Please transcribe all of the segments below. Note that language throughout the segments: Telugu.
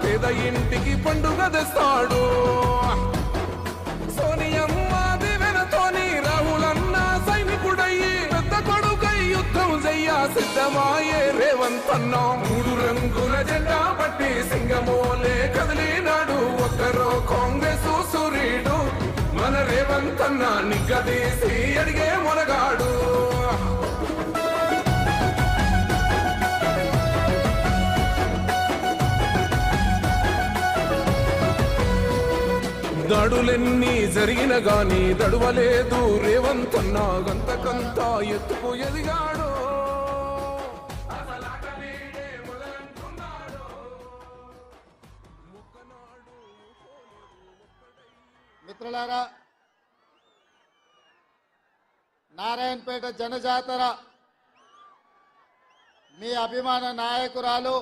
పేద ఇంటికి పండుగ తెస్తాడు. సోనియమ్మ దివెనతోని రాహులన్న సైనికుడయ్యి పెద్ద కొడుకై యుద్ధం చెయ్య సిద్ధమాయే రేవంత్ అన్న. 3 రంగుల జెండా పట్టి సింగమోలే కదిలినాడు ఒక్కరో కాంగ్రెస్ సూర్యుడు. మన రేవంత్ అన్న నిగ్గదీసి అడిగే మొనగాడు. దాడులెన్ని జరిగిన గాని దడువలేదు రేవంత్ అన్న. గంతకంతా ఎత్తుకు ఎదిగాడు. మిత్రులారా, నారాయణపేట జనజాతర మీ అభిమాన నాయకురాలు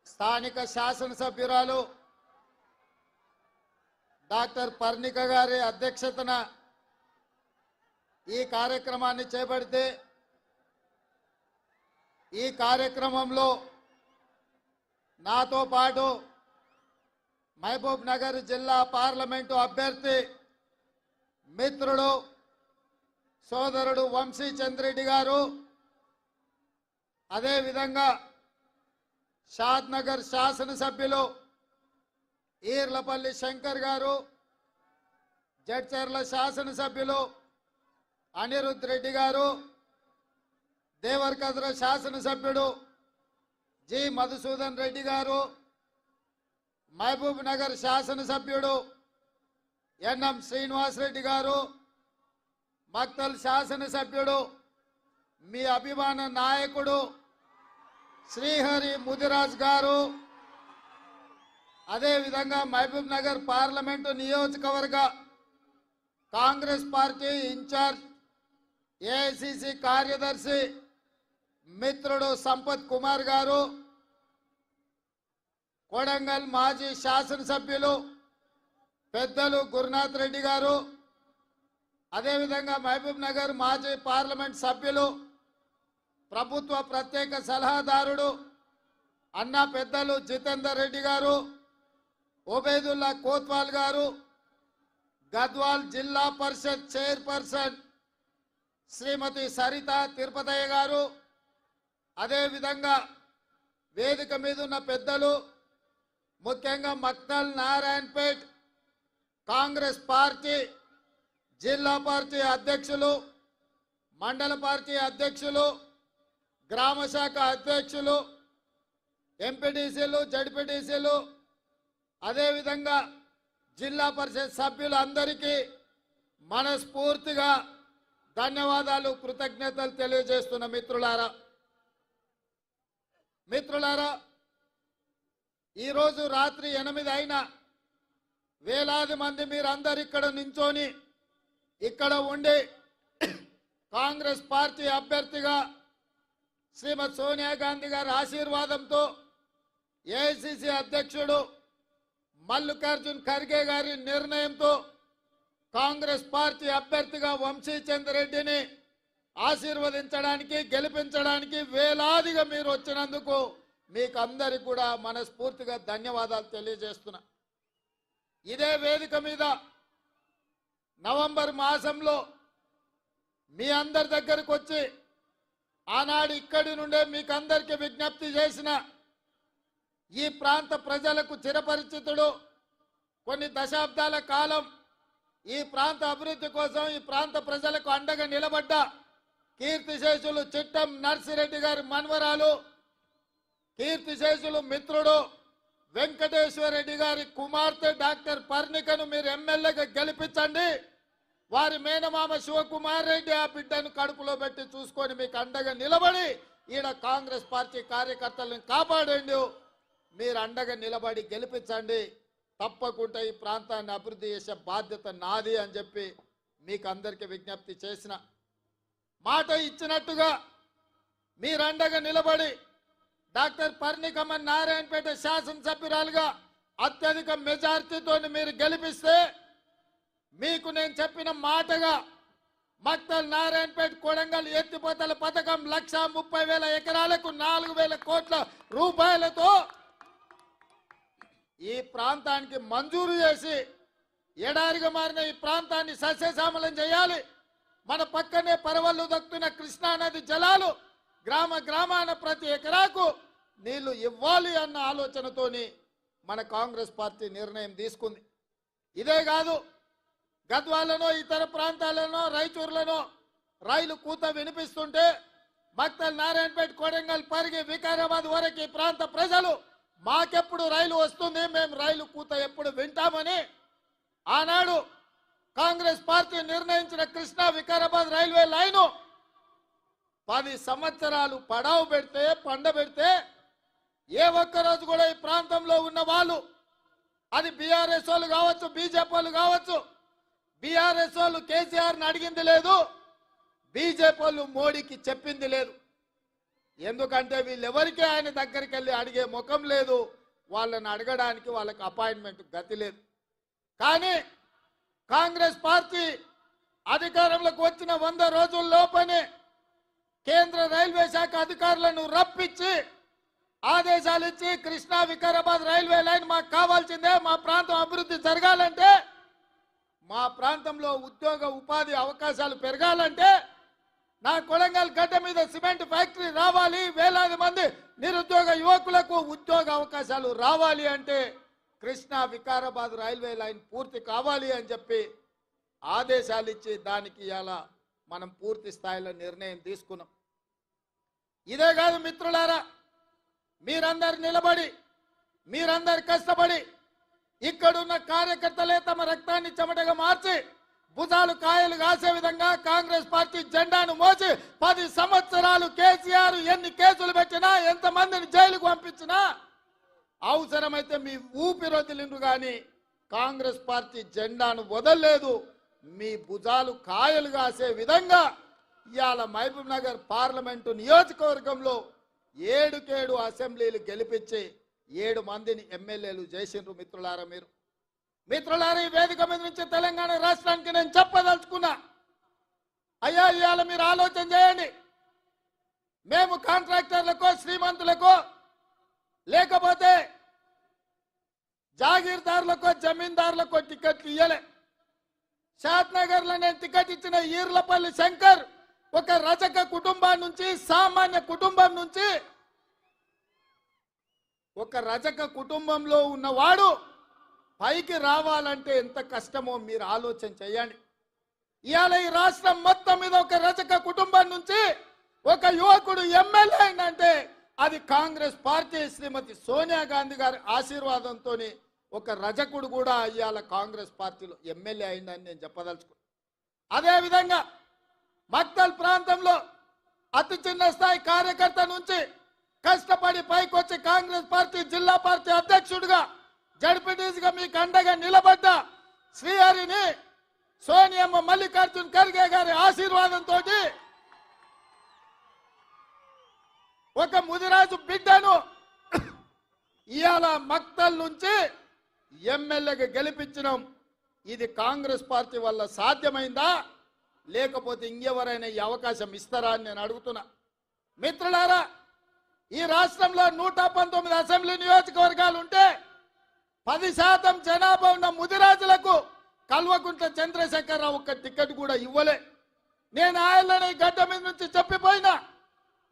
స్థానిక శాసనసభ్యురాలు డాక్టర్ పర్ణిక గారి అధ్యక్షతన ఈ కార్యక్రమాన్ని చేపడితే ఈ కార్యక్రమంలో నాతో పాటు మహబూబ్ నగర్ జిల్లా పార్లమెంటు అభ్యర్థి మిత్రుడు సోదరుడు వంశీ చంద్రెడ్డి గారు, అదేవిధంగా షాద్ నగర్ శాసనసభ్యులు ఈర్లపల్లి శంకర్ గారు, జడ్చర్ల శాసనసభ్యులు అనిరుద్ రెడ్డి గారు, దేవరకద్ర శాసనసభ్యుడు జి మధుసూదన్ రెడ్డి గారు, మహబూబ్ నగర్ శాసనసభ్యుడు ఎన్ఎం శ్రీనివాస్ రెడ్డి గారు, మక్తల్ శాసనసభ్యుడు మీ అభిమాన నాయకుడు శ్రీహరి ముదిరాజ్ గారు, అదేవిధంగా మహబూబ్ నగర్ పార్లమెంటు నియోజకవర్గ కాంగ్రెస్ పార్టీ ఇన్ఛార్జ్ ఏఐసిసి కార్యదర్శి మిత్రుడు సంపత్ కుమార్ గారు, కొడంగల్ మాజీ శాసనసభ్యులు పెద్దలు గురునాథ్ రెడ్డి గారు, అదేవిధంగా మహబూబ్ నగర్ మాజీ పార్లమెంట్ సభ్యులు ప్రభుత్వ ప్రత్యేక సలహాదారుడు అన్న పెద్దలు జితేందర్ రెడ్డి గారు, ఓబేదుల్లా కోత్వాల్ గారు, గద్వాల్ జిల్లా పరిషత్ చైర్పర్సన్ శ్రీమతి సరిత తిరుపతయ్య గారు, అదేవిధంగా వేదిక మీద ఉన్న పెద్దలు ముఖ్యంగా మక్తల్ నారాయణపేట్ కాంగ్రెస్ పార్టీ జిల్లా పార్టీ అధ్యక్షులు, మండల పార్టీ అధ్యక్షులు, గ్రామ శాఖ అధ్యక్షులు, ఎంపీటీసీలు, జడ్పీటీసీలు, అదేవిధంగా జిల్లా పరిషత్ సభ్యులందరికీ మనస్ఫూర్తిగా ధన్యవాదాలు, కృతజ్ఞతలు తెలియజేస్తున్న మిత్రులారా, ఈరోజు రాత్రి 8 అయినా వేలాది మంది మీరందరు ఇక్కడ నించొని ఇక్కడ ఉండి కాంగ్రెస్ పార్టీ అభ్యర్థిగా శ్రీమతి సోనియా గాంధీ గారి ఆశీర్వాదంతో ఏఐసిసి అధ్యక్షుడు మల్లికార్జున్ ఖర్గే గారి నిర్ణయంతో కాంగ్రెస్ పార్టీ అభ్యర్థిగా వంశీ చంద్రెడ్డిని ఆశీర్వదించడానికి గెలిపించడానికి వేలాదిగా మీరు వచ్చినందుకు మీకు అందరికీ కూడా మనస్ఫూర్తిగా ధన్యవాదాలు తెలియజేస్తున్నా. ఇదే వేదిక మీద నవంబర్ మాసంలో మీ అందరి దగ్గరకు వచ్చి ఆనాడు ఇక్కడి నుండే మీకు అందరికీ విజ్ఞప్తి చేసిన ఈ ప్రాంత ప్రజలకు చిరపరిచితుడు, కొన్ని దశాబ్దాల కాలం ఈ ప్రాంత అభివృద్ధి కోసం ఈ ప్రాంత ప్రజలకు అండగా నిలబడ్డ కీర్తిశేషులు చిట్టం నర్సిరెడ్డి గారి మన్వరాలు, కీర్తిశేషులు మిత్రుడు వెంకటేశ్వర రెడ్డి గారి కుమార్తె డాక్టర్ పర్ణికను మీరు ఎమ్మెల్యేగా గెలిపించండి. వారి మేనమామ శివకుమార్ రెడ్డి ఆ బిడ్డను కడుపులో పెట్టి చూసుకొని మీకు అండగా నిలబడి ఈడ కాంగ్రెస్ పార్టీ కార్యకర్తలను కాపాడండి. మీరు అండగా నిలబడి గెలిపించండి. తప్పకుండా ఈ ప్రాంతాన్ని అభివృద్ధి చేసే బాధ్యత నాది అని చెప్పి మీకు అందరికీ విజ్ఞప్తి చేసిన మాట ఇచ్చినట్టుగా మీరు అండగా నిలబడి డాక్టర్ పర్ణికమ్మ నారాయణపేట శాసనసభ్యురాలుగా అత్యధిక మెజార్టీతో మీరు గెలిపిస్తే మీకు నేను చెప్పిన మాటగా మక్తల్ నారాయణపేట కొడంగల్ ఎత్తిపోతల పథకం 1,30,000 ఎకరాలకు 4,000 కోట్ల రూపాయలతో ఈ ప్రాంతానికి మంజూరు చేసి ఎడారిగా మారిన ఈ ప్రాంతాన్ని సస్యశ్యామలం చేయాలి. మన పక్కనే పరవళ్ళు దక్కుతున్న కృష్ణానది జలాలు గ్రామ గ్రామాన ప్రతి ఎకరాకు నీళ్లు ఇవ్వాలి అన్న ఆలోచనతోని మన కాంగ్రెస్ పార్టీ నిర్ణయం తీసుకుంది. ఇదే కాదు, గద్వాలను ఇతర ప్రాంతాలను రాయచూర్లను రైలు కూత వినిపిస్తుంటే మక్తల్, నారాయణపేట, కొడంగల్, పరిగి, వికారాబాద్ వరకు ఈ ప్రాంత ప్రజలు మాకెప్పుడు రైలు వస్తుంది, మేము రైలు కూత ఎప్పుడు వింటామని ఆనాడు కాంగ్రెస్ పార్టీ నిర్ణయించిన కృష్ణా వికారాబాద్ రైల్వే లైను 10 సంవత్సరాలు పడావు పెడితే పండబెడితే ఏ ఒక్కరోజు కూడా ఈ ప్రాంతంలో ఉన్న వాళ్ళు, అది బీఆర్ఎస్ వాళ్ళు కావచ్చు, బీజేపీ వాళ్ళు కావచ్చు, బీఆర్ఎస్ వాళ్ళు కేసీఆర్ని అడిగింది లేదు, బీజేపీ వాళ్ళు మోడీకి చెప్పింది లేదు. ఎందుకంటే వీళ్ళెవరికీ ఆయన దగ్గరికి వెళ్ళి అడిగే ముఖం లేదు, వాళ్ళని అడగడానికి వాళ్ళకి అపాయింట్మెంట్ గతి లేదు. కానీ కాంగ్రెస్ పార్టీ అధికారంలోకి వచ్చిన 100 రోజుల్లోపనే కేంద్ర రైల్వే శాఖ అధికారులను రప్పించి ఆదేశాలు ఇచ్చి కృష్ణా వికారాబాద్ రైల్వే లైన్ మాకు కావాల్సిందే, మా ప్రాంతం అభివృద్ధి జరగాలంటే, మా ప్రాంతంలో ఉద్యోగ ఉపాధి అవకాశాలు పెరగాలంటే, నా కొడంగల్ గడ్డ మీద సిమెంట్ ఫ్యాక్టరీ రావాలి, వేలాది మంది నిరుద్యోగ యువకులకు ఉద్యోగ అవకాశాలు రావాలి అంటే కృష్ణా వికారాబాద్ రైల్వే లైన్ పూర్తి కావాలి అని చెప్పి ఆదేశాలు ఇచ్చి దానికి ఇలా మనం పూర్తి స్థాయిలో నిర్ణయం తీసుకున్నాం. ఇదే కాదు మిత్రులారా, మీరందరు నిలబడి, మీరందరు కష్టపడి, ఇక్కడున్న కార్యకర్తలే తమ రక్తాన్ని చెమటగా మార్చి భుజాలు కాయలు కాసే విధంగా కాంగ్రెస్ పార్టీ జెండాను మోసి 10 సంవత్సరాలు కేసీఆర్ ఎన్ని కేసులు పెట్టినా, ఎంతమందిని జైలుకు పంపించినా, అవసరమైతే మీ ఊపిరొదిలిండ్రు కానీ కాంగ్రెస్ పార్టీ జెండాను వదలలేదు. మీ భుజాలు కాయలు కాసే విధంగా ఇవాళ మహబూబ్ నగర్ పార్లమెంటు నియోజకవర్గంలో 7 అసెంబ్లీలు గెలిపించి 7 మందిని ఎమ్మెల్యేలు చేసిండ్రు. మిత్రులారా, ఈ వేదిక మీద నుంచి తెలంగాణ రాష్ట్రానికి నేను చెప్పదలుచుకున్నా, అయ్యా ఇవాళ మీరు ఆలోచన చేయండి. మేము కాంట్రాక్టర్లకో, శ్రీమంతులకో, లేకపోతే జాగీర్దారులకో, జమీందారులకో టికెట్లు ఇయ్యలే. షాద్నగర్ లో నేను టికెట్ ఇచ్చిన ఈర్లపల్లి శంకర్ ఒక రజక కుటుంబం నుంచి, సామాన్య కుటుంబం నుంచి, ఒక రజక కుటుంబంలో ఉన్నవాడు పైకి రావాలంటే ఎంత కష్టమో మీరు ఆలోచన చేయండి. ఇవాళ ఈ రాష్ట్రం మొత్తం మీద ఒక రజక కుటుంబం నుంచి ఒక యువకుడు ఎమ్మెల్యే అయిందంటే అది కాంగ్రెస్ పార్టీ శ్రీమతి సోనియా గాంధీ గారి ఆశీర్వాదంతో ఒక రజకుడు కూడా ఇవాళ కాంగ్రెస్ పార్టీలో ఎమ్మెల్యే అయిందని నేను చెప్పదలుచుకున్నాను. అదేవిధంగా మక్తల్ ప్రాంతంలో అతి చిన్న స్థాయి కార్యకర్త నుంచి కష్టపడి పైకొచ్చి కాంగ్రెస్ పార్టీ జిల్లా పార్టీ అధ్యక్షుడిగా, జడ్పీటీసీగా మీకు అండగా నిలబడ్డ శ్రీహరిని సోనియమ్మ మల్లికార్జున్ ఖర్గే గారి ఆశీర్వాదంతో ఒక ముదిరాజు బిడ్డను ఇవాళ మక్తల్ నుంచి ఎమ్మెల్యేగా గెలిపించినాం. ఇది కాంగ్రెస్ పార్టీ వల్ల సాధ్యమైందా, లేకపోతే ఇంకెవరైనా ఈ అవకాశం ఇస్తారా అని నేను అడుగుతున్నా. మిత్రులారా, ఈ రాష్ట్రంలో 119 అసెంబ్లీ నియోజకవర్గాలు ఉంటే 10% జనాభా ఉన్న ముదిరాజులకు కల్వకుంట్ల చంద్రశేఖరరావు ఒక్క టికెట్ కూడా ఇవ్వలే. నేను ఆయనని గడ్డ మీద నుంచి చెప్పిపోయినా,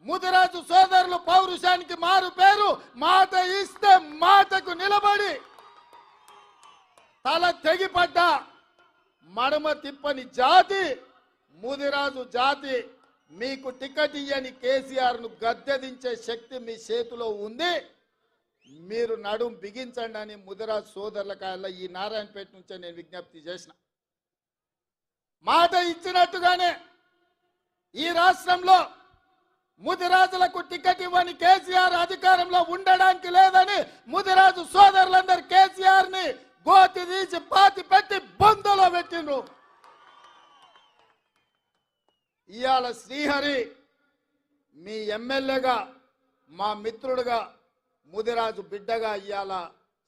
ముదిరాజు సోదరులు పౌరుషానికి మారు పేరు, మాట ఇస్తే మాటకు నిలబడి తల తెగిపడ్డ మడమ తిప్పని జాతి ముదిరాజు జాతి. మీకు టికెట్ ఇయ్యని కేసీఆర్ను గద్దెదించే శక్తి మీ చేతిలో ఉంది, మీరు నడుం బిగించండి అని ముదిరాజు సోదరులకాయల ఈ నారాయణపేట నుంచే నేను విజ్ఞప్తి చేసిన. మాట ఇచ్చినట్టుగానే ఈ రాష్ట్రంలో ముదిరాజులకు టికెట్ ఇవ్వని కేసీఆర్ అధికారంలో ఉండడానికి లేదని ముదిరాజు సోదరులందరూ కేసీఆర్ ని గోతి తీసి పాతి పెట్టి బొందలో పెట్టిండ్రు. ఇవాళ శ్రీహరి మీ ఎమ్మెల్యేగా, మా మిత్రుడుగా, ముదిరాజు బిడ్డగా ఇవాళ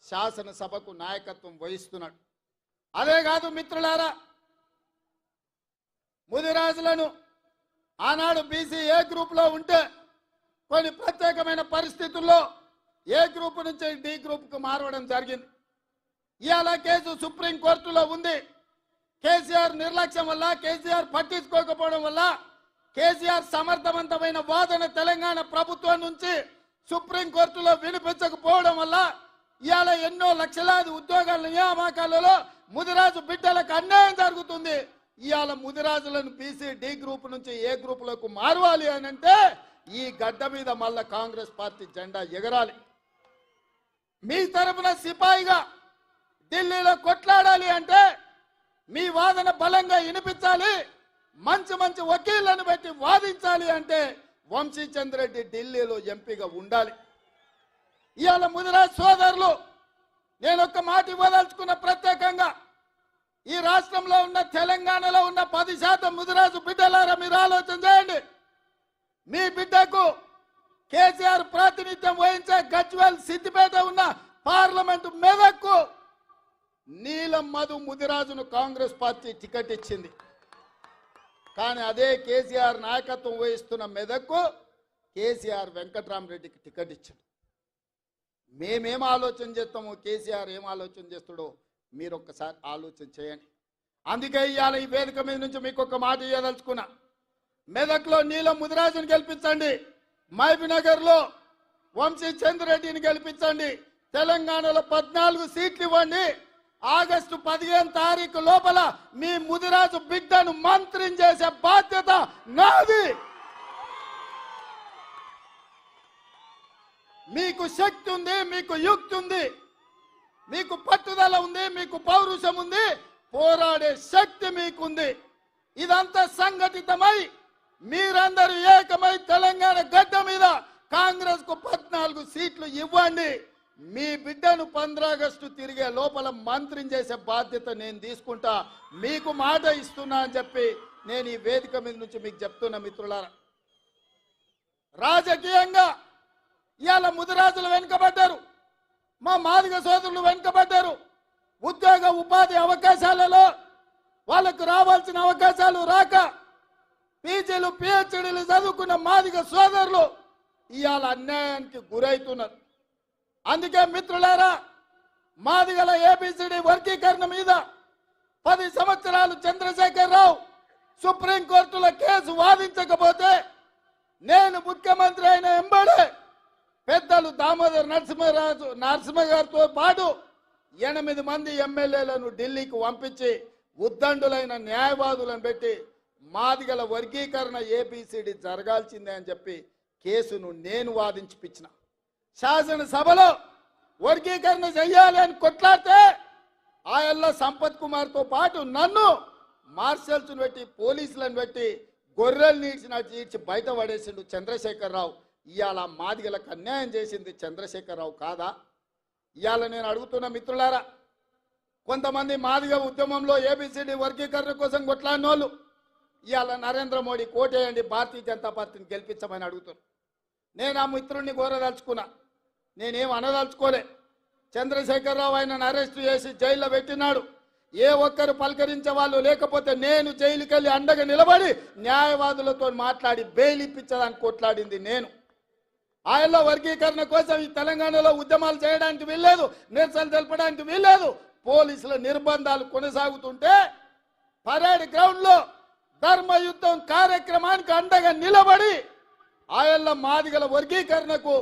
శాసనసభకు నాయకత్వం వహిస్తున్నాడు. అదే కాదు మిత్రులారా, ముదిరాజులను ఆనాడు బీసీ ఏ గ్రూప్ లో ఉంటే కొన్ని ప్రత్యేకమైన పరిస్థితుల్లో ఏ గ్రూప్ నుంచి డి గ్రూప్కు మారవడం జరిగింది. ఇవాళ కేసు సుప్రీంకోర్టులో ఉంది. కేసీఆర్ నిర్లక్ష్యం వల్ల, కేసీఆర్ పట్టించుకోకపోవడం వల్ల, కేసీఆర్ సమర్థవంతమైన వాదన తెలంగాణ ప్రభుత్వం నుంచి సుప్రీంకోర్టులో వినిపించకపోవడం వల్ల ఇవాళ ఎన్నో లక్షలాది ఉద్యోగాల నియామకాలలో ముదిరాజు బిడ్డలకు అన్యాయం జరుగుతుంది. ఇవాళ ముదిరాజులను బీసీ డి గ్రూప్ నుంచి ఏ గ్రూపులకు మారవాలి అని అంటే ఈ గడ్డ మీద మళ్ళా కాంగ్రెస్ పార్టీ జెండా ఎగరాలి. మీ తరపున సిపాయిగా ఢిల్లీలో కొట్లాడాలి అంటే మీ వాదన బలంగా వినిపించాలి. మంచి మంచి వకీళ్లను పెట్టి వాదించాలి అంటే వంశీచంద్ర రెడ్డి ఢిల్లీలో ఎంపీగా ఉండాలి. ఇవాళ ముదిరాజ్ సోదరులు నేను ఒక్క మాట ఇవ్వదలుచుకున్న, ప్రత్యేకంగా ఈ రాష్ట్రంలో ఉన్న తెలంగాణలో ఉన్న 10% ముదిరాజు బిడ్డలారా మీరు ఆలోచన చేయండి. మీ బిడ్డకు కేసీఆర్ ప్రాతినిధ్యం వహించే గజ్వేల్ సిద్దిపేట ఉన్న పార్లమెంటు మెదక్కు నీలం మధు ముదిరాజును కాంగ్రెస్ పార్టీ టికెట్ ఇచ్చింది. కానీ అదే కేసీఆర్ నాయకత్వం వహిస్తున్న మెదక్కు కేసీఆర్ వెంకట్రామరెడ్డికి టికెట్ ఇచ్చాడు. మేమేం ఆలోచన చేస్తామో, కేసీఆర్ ఏం ఆలోచన చేస్తాడో మీరు ఒక్కసారి ఆలోచన చేయండి. అందుకే ఇవాళ ఈ వేదిక మీద నుంచి మీకు ఒక మాట ఇవ్వదలుచుకున్నా. మెదక్లో నీలం ముదిరాజుని గెలిపించండి, మహబూబ్నగర్లో వంశీచంద్రెడ్డిని గెలిపించండి, తెలంగాణలో 14 సీట్లు ఇవ్వండి. ఆగస్టు 15 తారీఖు లోపల మీ ముదిరాజు బిడ్డను మంత్రిని చేసే బాధ్యత నాది. మీకు శక్తి ఉంది, మీకు యుక్తి ఉంది, మీకు పట్టుదల ఉంది, మీకు పౌరుషం ఉంది, పోరాడే శక్తి మీకుంది. ఇదంతా సంఘటితమై మీరందరూ ఏకమై తెలంగాణ గడ్డ మీద కాంగ్రెస్ కు 14 సీట్లు ఇవ్వండి. మీ బిడ్డను 15 ఆగస్టు తిరిగే లోపల మంత్రిని చేసే బాధ్యత నేను తీసుకుంటా, మీకు మాట ఇస్తున్నా అని చెప్పి నేను ఈ వేదిక మీద నుంచి మీకు చెప్తున్నా. మిత్రులారా, రాజకీయంగా ఇవాళ ముదిరాజులు వెనుకబడ్డారు, మా మాదిగ సోదరులు వెనుకబడ్డారు. ఉద్యోగ ఉపాధి అవకాశాలలో వాళ్ళకు రావాల్సిన అవకాశాలు రాక పీజీలు పిహెచ్డీలు చదువుకున్న మాదిగ సోదరులు ఇవాళ అన్యాయానికి గురవుతున్నారు. అందుకే మిత్రులారా, మాదిగల ఏబిసిడి వర్గీకరణ మీద 10 సంవత్సరాలు చంద్రశేఖర్ రావు సుప్రీంకోర్టులో కేసు వాదించకపోతే నేను ముఖ్యమంత్రి అయిన ఎంబడే పెద్దలు దామోదర్ నరసింహ గారితో పాటు 8 మంది ఎమ్మెల్యేలను ఢిల్లీకి పంపించి ఉద్దండులైన న్యాయవాదులను పెట్టి మాదిగల వర్గీకరణ ఏబిసిడి జరగాల్సిందే అని చెప్పి కేసును నేను వాదించిపించిన. శాసనసభలో వర్గీకరణ చెయ్యాలి అని కొట్లాడితే ఆయల్ల సంపత్ కుమార్తో పాటు నన్ను మార్షల్స్ పెట్టి పోలీసులను పెట్టి గొర్రెలు నీడ్చినట్టు ఈడ్చి బయట పడేసిండు చంద్రశేఖర్ రావు. ఇవాళ మాదిగలకు అన్యాయం చేసింది చంద్రశేఖర్ రావు కాదా? ఇవాళ నేను అడుగుతున్న మిత్రులారా, కొంతమంది మాదిగ ఉద్యమంలో ఏబిసిడి వర్గీకరణ కోసం కొట్లాడిన వాళ్ళు ఇవాళ నరేంద్ర మోడీ కోటేయండి, భారతీయ జనతా పార్టీని గెలిపించమని అడుగుతారు. నేను ఆ మిత్రుడిని కోరదలుచుకున్నా, నేనేం అనదలుచుకోలే. చంద్రశేఖర్ రావు ఆయనను అరెస్టు చేసి జైల్లో పెట్టినాడు. ఏ ఒక్కరు పలకరించే వాళ్ళు లేకపోతే నేను జైలుకి వెళ్ళి అండగా నిలబడి న్యాయవాదులతో మాట్లాడి బెయిల్ ఇప్పించడానికి కొట్లాడింది నేను. ఆయన వర్గీకరణ కోసం ఈ తెలంగాణలో ఉద్యమాలు చేయడానికి వీల్లేదు, నిరసన తెలపడానికి వీల్లేదు. పోలీసుల నిర్బంధాలు కొనసాగుతుంటే పరేడ్ గ్రౌండ్ లో ధర్మయుద్ధం కార్యక్రమానికి అండగా నిలబడి ఆయన మాదిగల వర్గీకరణకు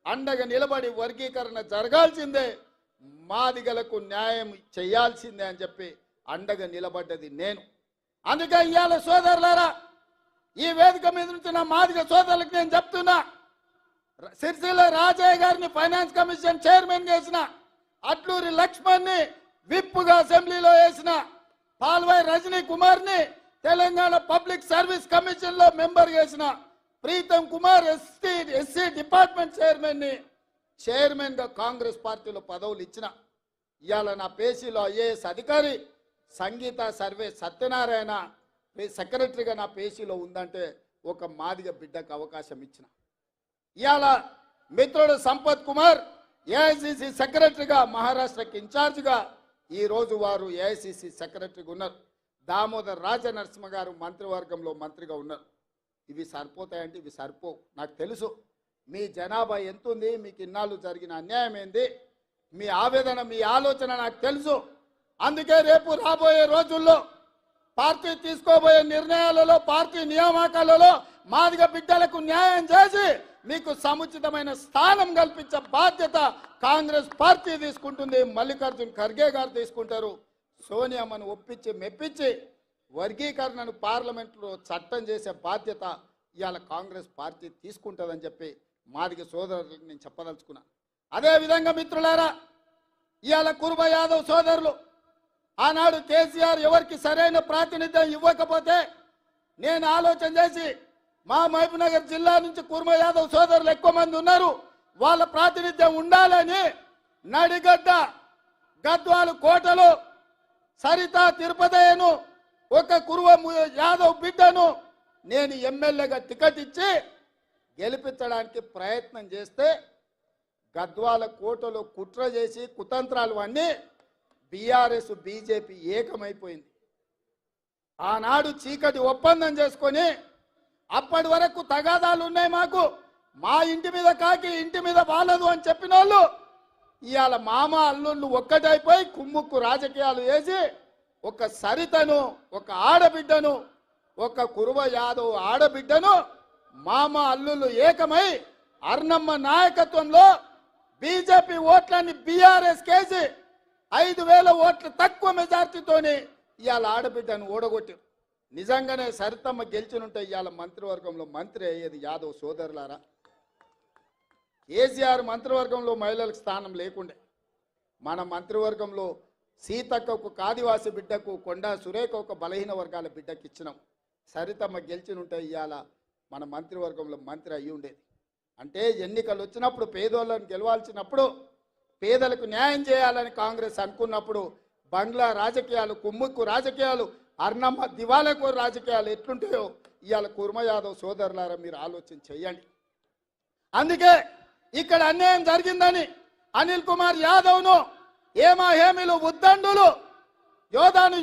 అండగా నిలబడి వర్గీకరణ జరగాల్సిందే, మాదిగలకు న్యాయం చేయాల్సిందే అని చెప్పి అండగా నిలబడ్డది నేను. అందుకే ఇవాళ సోదరులారా, ఈ వేదిక మీద నుంచి నా మాదిగ సోదరులకు నేను చెప్తున్నా, సిరిసిల్ల రాజయ్య గారిని ఫైనాన్స్ కమిషన్ చైర్మన్ చేసిన, అట్లూరి లక్ష్మణ్ని విప్పుగా అసెంబ్లీలో వేసిన, పాల్వాయి రజనీ కుమార్ని తెలంగాణ పబ్లిక్ సర్వీస్ కమిషన్ లో మెంబర్ చేసిన, Preetham Kumar SC department chairman గా కాంగ్రెస్ పార్టీలో పదవులు ఇచ్చిన. ఇవాళ నా పేసీలో ఐఏఎస్ అధికారి సంగీత సర్వే సత్యనారాయణ సెక్రటరీగా నా పేసీలో ఉందంటే ఒక మాదిగ బిడ్డకు అవకాశం ఇచ్చిన. ఇవాళ మిత్రుడు సంపత్ కుమార్ ఏఐసిసి సెక్రటరీగా మహారాష్ట్రకి ఇన్ఛార్జిగా ఈరోజు వారు ఏఐసిసి సెక్రటరీగా ఉన్నారు. దామోదర్ రాజనరసింహ గారు మంత్రివర్గంలో మంత్రిగా ఉన్నారు. ఇవి సరిపోతాయంటే ఇవి సరిపోవు. నాకు తెలుసు మీ జనాభా ఎంత ఉంది, మీకు ఇన్నాళ్ళు జరిగిన అన్యాయం ఏంది, మీ ఆవేదన, మీ ఆలోచన నాకు తెలుసు. అందుకే రేపు రాబోయే రోజుల్లో పార్టీ తీసుకోబోయే నిర్ణయాలలో, పార్టీ నియామకాలలో మాదిగ బిడ్డలకు న్యాయం చేసి మీకు సముచితమైన స్థానం కల్పించే బాధ్యత కాంగ్రెస్ పార్టీ తీసుకుంటుంది. మల్లికార్జున్ ఖర్గే గారు తీసుకుంటారు. సోనియామ్మను ఒప్పించి మెప్పించి వర్గీకరణను పార్లమెంట్లో చట్టం చేసే బాధ్యత ఇవాళ కాంగ్రెస్ పార్టీ తీసుకుంటుందని చెప్పి మాదిగ సోదరులకు నేను చెప్పదలుచుకున్నా. అదేవిధంగా మిత్రులారా, ఇవాళ కుర్మ యాదవ్ సోదరులు ఆనాడు కేసీఆర్ ఎవరికి సరైన ప్రాతినిధ్యం ఇవ్వకపోతే నేను ఆలోచన చేసి మా మహబూబ్నగర్ జిల్లా నుంచి కుర్మ యాదవ్ సోదరులు ఎక్కువ మంది ఉన్నారు, వాళ్ళ ప్రాతినిధ్యం ఉండాలని నడిగడ్డ, గద్వాలు కోటలో సరిత తిరుపతయ్యను, ఒక కుర్మ యాదవ్ బిడ్డను నేను ఎమ్మెల్యేగా టికెట్ ఇచ్చి గెలిపించడానికి ప్రయత్నం చేస్తే గద్వాల కోటలో కుట్ర చేసి కుతంత్రాలు అన్నీ బీఆర్ఎస్ బీజేపీ ఏకమైపోయింది. ఆనాడు చీకటి ఒప్పందం చేసుకొని అప్పటి వరకు తగాదాలు ఉన్నాయి మాకు, మా ఇంటి మీద కాకి ఇంటి మీద వాలదు అని చెప్పిన వాళ్ళు ఇవాళ మామ అల్లుళ్ళు ఒక్కటైపోయి కుమ్ముక్కు రాజకీయాలు వేసి ఒక సరితను, ఒక ఆడబిడ్డను, ఒక కురువ యాదవ్ ఆడబిడ్డను మామ అల్లుళ్ళు ఏకమై అర్నమ్మ నాయకత్వంలో బీజేపీ ఓట్లని బీఆర్ఎస్ కేసి 5,000 ఓట్లు తక్కువ మెజార్టీతోని ఇవాళ ఆడబిడ్డను ఓడగొట్టి నిజంగానే సరితమ్మ గెలిచినుంటే ఇవాళ మంత్రివర్గంలో మంత్రి అయ్యేది యాదవ్ సోదరులారా. కేసీఆర్ మంత్రివర్గంలో మహిళలకు స్థానం లేకుండే, మన మంత్రివర్గంలో సీతక్కకు ఆదివాసి బిడ్డకు, కొండా సురేఖ ఒక బలహీన వర్గాల బిడ్డకి ఇచ్చినాం. సరితమ్మ గెలిచినుంటే ఇవాళ మన మంత్రివర్గంలో మంత్రి అయ్యి ఉండేది. అంటే ఎన్నికలు వచ్చినప్పుడు పేదోళ్ళని గెలవాల్సినప్పుడు పేదలకు న్యాయం చేయాలని కాంగ్రెస్ అనుకున్నప్పుడు బంగ్లా రాజకీయాలు, కుమ్ముక్కు రాజకీయాలు, అర్నమ్మ దివాలకు రాజకీయాలు ఎట్లుంటాయో ఇవాళ కుర్మ యాదవ్ సోదరులారా మీరు ఆలోచన చెయ్యండి. అందుకే ఇక్కడ అన్యాయం జరిగిందని అనిల్ కుమార్ యాదవ్ను హేమీలు ఉద్దండులు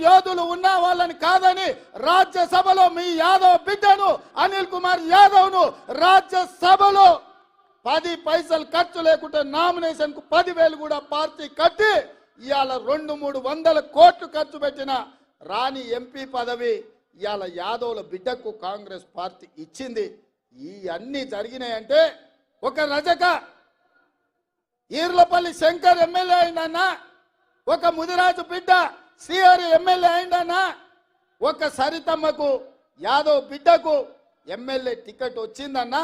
యోధులు ఉన్న వాళ్ళని కాదని రాజ్యసభలో మీ యాదవ్ బిడ్డను అనిల్ కుమార్ యాదవ్ను రాజ్యసభలో 10 పైసలు ఖర్చు లేకుండా నామినేషన్ కు 10,000 కూడా పార్టీ కట్టి ఇవాళ 200-300 కోట్లు ఖర్చు పెట్టిన రాని ఎంపీ పదవి ఇవాళ యాదవ్ల బిడ్డకు కాంగ్రెస్ పార్టీ ఇచ్చింది. ఈ అన్ని జరిగినాయంటే ఒక రజక ఈర్లపల్లి శంకర్ ఎమ్మెల్యే అయిందన్నా, ఒక ముదిరాజు బిడ్డ శ్రీహరి ఎమ్మెల్యే అయిందన్నా, ఒక సరితమ్మకు యాదవ్ బిడ్డకు ఎమ్మెల్యే టికెట్ వచ్చిందన్నా,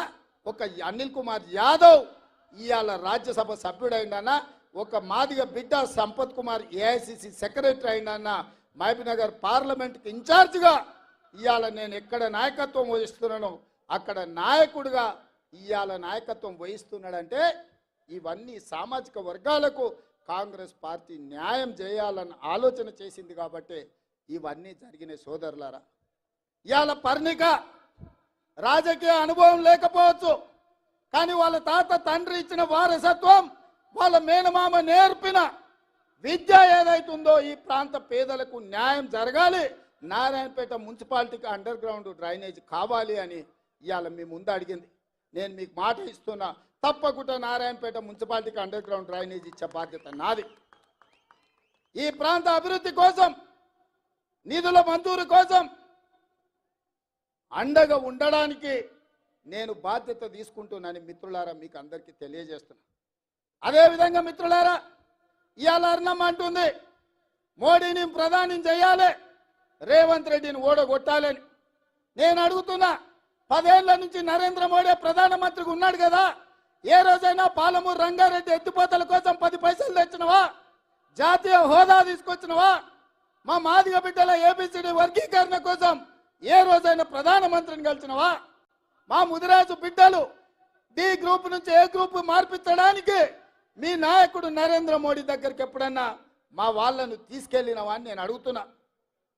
ఒక అనిల్ కుమార్ యాదవ్ ఇవాళ రాజ్యసభ సభ్యుడైందన్నా, ఒక మాదిగ బిడ్డ సంపత్ కుమార్ ఏఐసిసి సెక్రటరీ అయిందన్నా, మహబూబ్నగర్ పార్లమెంట్కి ఇన్ఛార్జిగా ఇవాళ నేను ఎక్కడ నాయకత్వం వహిస్తున్నానో అక్కడ నాయకుడిగా ఇవాళ నాయకత్వం వహిస్తున్నాడంటే ఇవన్నీ సామాజిక వర్గాలకు కాంగ్రెస్ పార్టీ న్యాయం చేయాలని ఆలోచన చేసింది కాబట్టి ఇవన్నీ జరిగిన సోదరులారా. ఇవాళ పర్ణిక రాజకీయ అనుభవం లేకపోవచ్చు, కానీ వాళ్ళ తాత తండ్రి ఇచ్చిన వారసత్వం, వాళ్ళ మేనమామ నేర్పిన విద్య ఏదైతుందో ఈ ప్రాంత పేదలకు న్యాయం జరగాలి, నారాయణపేట మున్సిపాలిటీకి అండర్ గ్రౌండ్ డ్రైనేజ్ కావాలి అని ఇవాళ మీ ముందు అడిగింది. నేను మీకు మాట ఇస్తున్నా, తప్పకుండా నారాయణపేట మున్సిపాలిటీకి అండర్ గ్రౌండ్ డ్రైనేజ్ ఇచ్చే బాధ్యత నాది. ఈ ప్రాంత అభివృద్ధి కోసం, నిధుల మంజూరు కోసం అండగా ఉండడానికి నేను బాధ్యత తీసుకుంటున్నాను మిత్రులారా, మీకు అందరికీ తెలియజేస్తున్నా. అదేవిధంగా మిత్రులారా, ఇవాళ అర్ణమ్మ అంటుంది మోడీని ప్రధాని చేయాలి, రేవంత్ రెడ్డిని ఓడగొట్టాలని. నేను అడుగుతున్నా, 10 ఏళ్ల నుంచి నరేంద్ర మోడీ ప్రధానమంత్రిగా ఉన్నాడు కదా, ఏ రోజైనా పాలమూరు రంగారెడ్డి ఎత్తిపోతల కోసం 10 పైసలు తెచ్చినవా? జాతీయ హోదా తీసుకొచ్చినవా? మా మాదిగ బిడ్డల ఏబిసిడి వర్గీకరణ కోసం ఏ రోజైనా ప్రధానమంత్రిని కలిసినవా? మా ముదిరాజు బిడ్డలు డి గ్రూప్ నుంచి ఏ గ్రూప్ మార్పించడానికి మీ నాయకుడు నరేంద్ర మోడీ దగ్గరికి ఎప్పుడన్నా మా వాళ్ళను తీసుకెళ్లినవా అని నేను అడుగుతున్నా.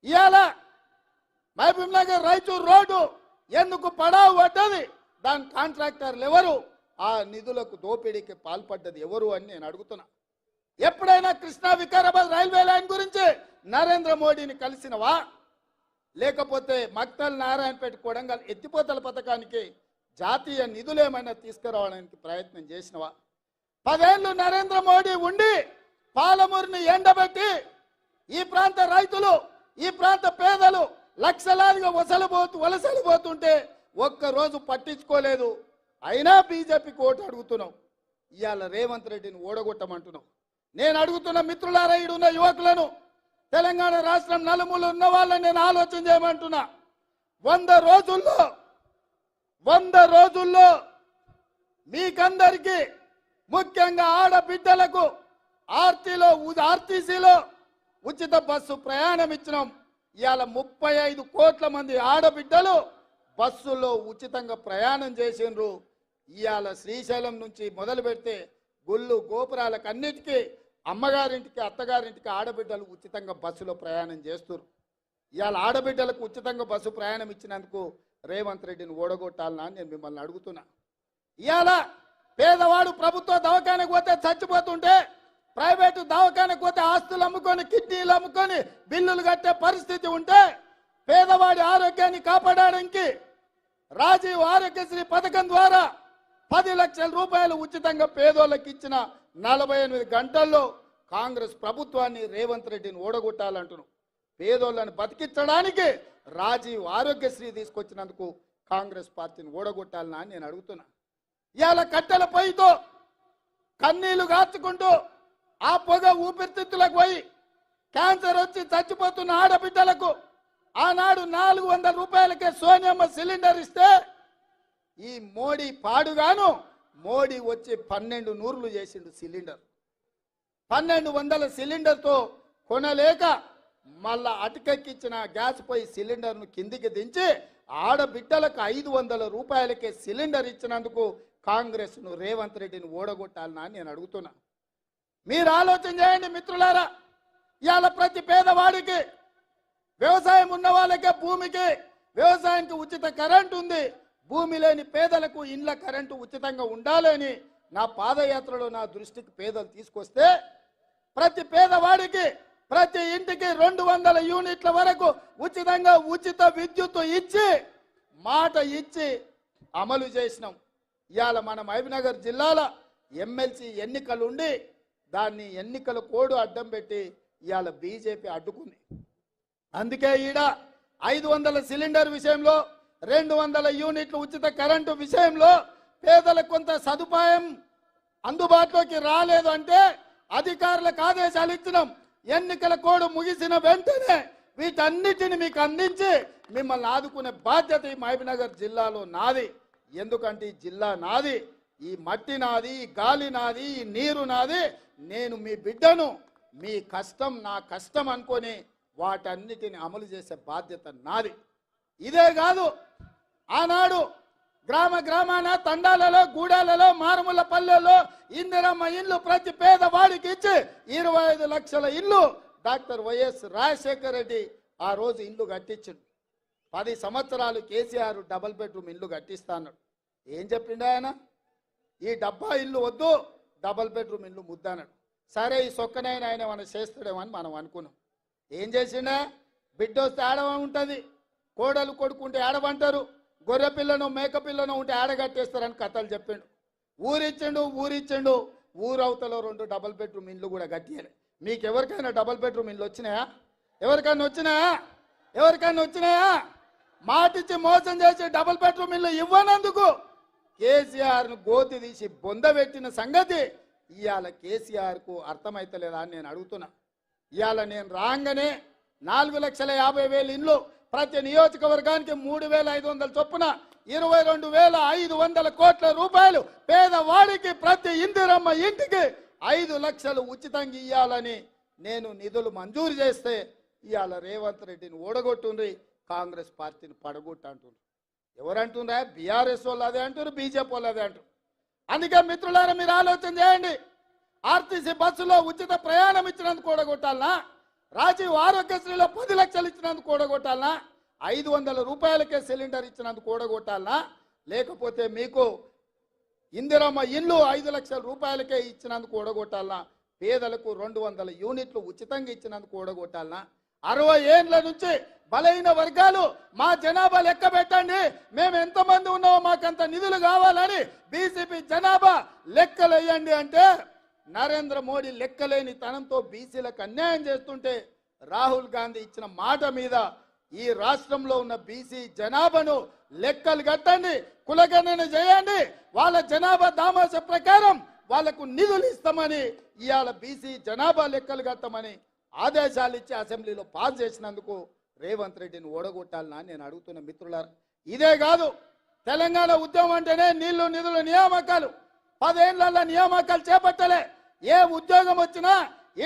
ఇవాళ మహబూబ్నగర్ రాయచూర్ రోడ్డు ఎందుకు పడావు పడ్డది? దాని కాంట్రాక్టర్లు ఎవరు? ఆ నిధులకు దోపిడీకి పాల్పడ్డది ఎవరు అని నేను అడుగుతున్నా. ఎప్పుడైనా కృష్ణా వికారాబాద్ రైల్వే లైన్ గురించి నరేంద్ర మోడీని కలిసినవా? లేకపోతే మక్తల్ నారాయణపేట కొడంగల్ ఎత్తిపోతల పథకానికి జాతీయ నిధులు ఏమైనా తీసుకురావడానికి ప్రయత్నం చేసినవా? 10 ఏళ్ళు నరేంద్ర మోడీ ఉండి పాలమూరుని ఎండబెట్టి ఈ ప్రాంత రైతులు, ఈ ప్రాంత పేదలు లక్షలాదిగా వలసలు పోతుంటే ఒక్కరోజు పట్టించుకోలేదు. అయినా బీజేపీకి ఓటు అడుగుతున్నాం. ఇవాళ రేవంత్ రెడ్డిని ఓడగొట్టమంటున్నాం. నేను అడుగుతున్న మిత్రులారా, ఈడున్న యువకులను, తెలంగాణ రాష్ట్రం నలుమూల ఉన్న వాళ్ళని నేను ఆలోచన చేయమంటున్నా. 100 రోజుల్లో మీకందరికీ, ముఖ్యంగా ఆడబిడ్డలకు ఆర్టీసీలో ఉచిత బస్సు ప్రయాణం ఇచ్చినాం. ఇవాళ 35 కోట్ల మంది ఆడబిడ్డలు బస్సులో ఉచితంగా ప్రయాణం చేసిండ్రు. ఇవాళ శ్రీశైలం నుంచి మొదలు పెడితే గుళ్ళు గోపురాలకు అన్నిటికీ అమ్మగారింటికి అత్తగారింటికి ఆడబిడ్డలు ఉచితంగా బస్సులో ప్రయాణం చేస్తున్నారు. ఇవాళ ఆడబిడ్డలకు ఉచితంగా బస్సు ప్రయాణం ఇచ్చినందుకు రేవంత్ రెడ్డిని ఓడగొట్టాలనా నేను మిమ్మల్ని అడుగుతున్నా. ఇవాళ పేదవాడు ప్రభుత్వ దవాఖానకు పోతే చచ్చిపోతుంటే, ప్రైవేటు దవాఖానకు పోతే ఆస్తులు అమ్ముకొని, కిడ్నీలు అమ్ముకొని బిల్లులు కట్టే పరిస్థితి ఉంటే, పేదవాడి ఆరోగ్యాన్ని కాపాడడానికి రాజీవ్ ఆరోగ్యశ్రీ పథకం ద్వారా 10 లక్షల రూపాయలు ఉచితంగా పేదోళ్ళకి ఇచ్చిన 48 గంటల్లో కాంగ్రెస్ ప్రభుత్వాన్ని రేవంత్ రెడ్డిని ఓడగొట్టాలంటున్నాం. పేదోళ్ళని బతికించడానికి రాజీవ్ ఆరోగ్యశ్రీ తీసుకొచ్చినందుకు కాంగ్రెస్ పార్టీని ఓడగొట్టాలని నేను అడుగుతున్నా. ఇవాళ కట్టెల పొయ్యితో కన్నీళ్లు గార్చుకుంటూ ఆ పొగ ఊపిరితిత్తులకు పోయి క్యాన్సర్ వచ్చి చచ్చిపోతున్న ఆడబిడ్డలకు ఆనాడు 400 రూపాయలకే సోనియమ్మ సిలిండర్ ఇస్తే, ఈ మోడీ పాడుగాను మోడీ వచ్చి 12 నూర్లు చేసిండు సిలిండర్. 1200 సిలిండర్తో కొనలేక మళ్ళా అటుకెక్కిచ్చిన గ్యాస్ పొయ్యి సిలిండర్ను కిందికి దించి ఆడబిడ్డలకు 500 రూపాయలకే సిలిండర్ ఇచ్చినందుకు కాంగ్రెస్ను రేవంత్ రెడ్డిని ఓడగొట్టాలని నేను అడుగుతున్నా. మీరు ఆలోచన చేయండి మిత్రులారా. ఇవాళ ప్రతి పేదవాడికి, వ్యవసాయం ఉన్న వాళ్ళకే భూమికి వ్యవసాయానికి ఉచిత కరెంటు ఉంది. భూమి లేని పేదలకు ఇండ్ల కరెంటు ఉచితంగా ఉండాలని నా పాదయాత్రలో నా దృష్టికి పేదలు తీసుకొస్తే, ప్రతి పేదవాడికి ప్రతి ఇంటికి 200 యూనిట్ల వరకు ఉచితంగా ఉచిత విద్యుత్ ఇచ్చి మాట ఇచ్చి అమలు చేసినాం. ఇవాళ మన మహబూబ్నగర్ జిల్లాలో ఎమ్మెల్సీ ఎన్నికలు ఉండి దాన్ని ఎన్నికల కోడ్ అడ్డం పెట్టి ఇవాళ బీజేపీ అడ్డుకుంది. అందుకే ఈడ 500 సిలిండర్ విషయంలో, 200 యూనిట్ల ఉచిత కరెంటు విషయంలో పేదలకు కొంత సదుపాయం అందుబాటులోకి రాలేదు అంటే అధికారులకు ఆదేశాలు ఇచ్చినాం. ఎన్నికల కోడ్ ముగిసిన వెంటనే వీటన్నిటిని మీకు అందించి మిమ్మల్ని ఆదుకునే బాధ్యత ఈ మహబూబ్నగర్ జిల్లాలో నాది. ఎందుకంటే ఈ జిల్లా నాది, ఈ మట్టి నాది, ఈ గాలి నాది, ఈ నీరు నాది. నేను మీ బిడ్డను, మీ కష్టం నా కష్టం అనుకొని వాటన్నిటిని అమలు చేసే బాధ్యత నాది. ఇదే కాదు, ఆనాడు గ్రామాన తండాలలో, గూడాలలో, మారుమూల పల్లెల్లో ఇందిరమ్మ ఇల్లు ప్రతి పేదవాడికి ఇచ్చి 25 లక్షల ఇల్లు డాక్టర్ వైఎస్ రాజశేఖర రెడ్డి ఆ రోజు ఇల్లు కట్టించిండు. 10 సంవత్సరాలు కేసీఆర్ డబుల్ బెడ్రూమ్ ఇల్లు కట్టిస్తాడు. ఏం చెప్పిండు ఆయన? ఈ డబ్బా ఇల్లు వద్దు, డబుల్ బెడ్రూమ్ ఇల్లు ముద్దన్నాడు. సరే, ఈ సొక్కనైనా ఆయన మనం చేస్తాడేమో అని మనం అనుకున్నాం. ఏం చేసిండా? బిడ్డ వస్తే ఆడవ ఉంటుంది, కోడలు కొడుకుంటే ఆడవంటారు, గొర్రె పిల్లను మేక పిల్లను ఉంటే ఆడగట్టేస్తారని కథలు చెప్పిండు. ఊరిచ్చిండు. ఊరవతలో 2 డబుల్ బెడ్రూమ్ ఇల్లు కూడా కట్టియాలి. మీకు ఎవరికైనా డబుల్ బెడ్రూమ్ ఇల్లు వచ్చినాయా? ఎవరికైనా వచ్చినాయా? మాటిచ్చి మోసం చేసి డబుల్ బెడ్రూమ్ ఇల్లు ఇవ్వనందుకు కేసీఆర్ను గోతి తీసి బొందబెట్టిన సంగతి ఇవాళ కేసీఆర్కు అర్థమైతలేదా అని నేను అడుగుతున్నా. ఇవాళ నేను రాగానే 4,50,000 ఇల్లు, ప్రతి నియోజకవర్గానికి 3,500 చొప్పున 22,500 కోట్ల రూపాయలు పేదవాడికి ప్రతి ఇందిరమ్మ ఇంటికి 5 లక్షలు ఉచితంగా ఇవ్వాలని నేను నిధులు మంజూరు చేస్తే ఇవాళ రేవంత్ రెడ్డిని ఓడగొట్టుండ్రి, కాంగ్రెస్ పార్టీని పడగొట్టంటుండ్రు. ఎవరంటుండ్రా? బీఆర్ఎస్ వాళ్ళు అదే అంటారు, బీజేపీ వాళ్ళు అదే అంటారు. అందుకే మిత్రులారా, మీరు ఆలోచన చేయండి. ఆర్టీసీ బస్సులో ఉచిత ప్రయాణం ఇచ్చినందుకు ఓడగొట్టాలనా? రాజీవ్ ఆరోగ్యశ్రీలో 10 లక్షలు ఇచ్చినందుకు ఓడగొట్టాలనా? 500 రూపాయలకే సిలిండర్ ఇచ్చినందుకు ఓడగొట్టాలనా? లేకపోతే మీకు ఇందిరమ్మ ఇల్లు 5 లక్షల రూపాయలకే ఇచ్చినందుకు ఓడగొట్టాలనా? పేదలకు 200 యూనిట్లు ఉచితంగా ఇచ్చినందుకు ఓడగొట్టాలనా? 60 ఏండ్ల నుంచి బలహీన వర్గాలు మా జనాభా లెక్క పెట్టండి, మేము ఎంతమంది ఉన్నామో మాకంత నిధులు కావాలని బీజేపీ జనాభా లెక్కలు వేయండి అంటే నరేంద్ర మోడీ లెక్కలేని తనంతో బీసీలకు అన్యాయం చేస్తుంటే రాహుల్ గాంధీ ఇచ్చిన మాట మీద ఈ రాష్ట్రంలో ఉన్న బీసీ జనాభాను లెక్కలు కట్టండి, కులగణన చేయండి, వాళ్ళ జనాభా దామాష ప్రకారం వాళ్లకు నిధులు ఇస్తామని ఇవాళ బీసీ జనాభా లెక్కలు కట్టమని ఆదేశాలు ఇచ్చి అసెంబ్లీలో పాస్ చేసినందుకు రేవంత్ రెడ్డిని ఓడగొట్టాలనా నేను అడుగుతున్న మిత్రులారా. ఇదే కాదు, తెలంగాణ ఉద్యమం అంటేనే నీళ్లు నిధులు నియామకాలు, 10 ఏళ్ల నియామకాలు చేపట్టలే, ఏ ఉద్యోగం వచ్చినా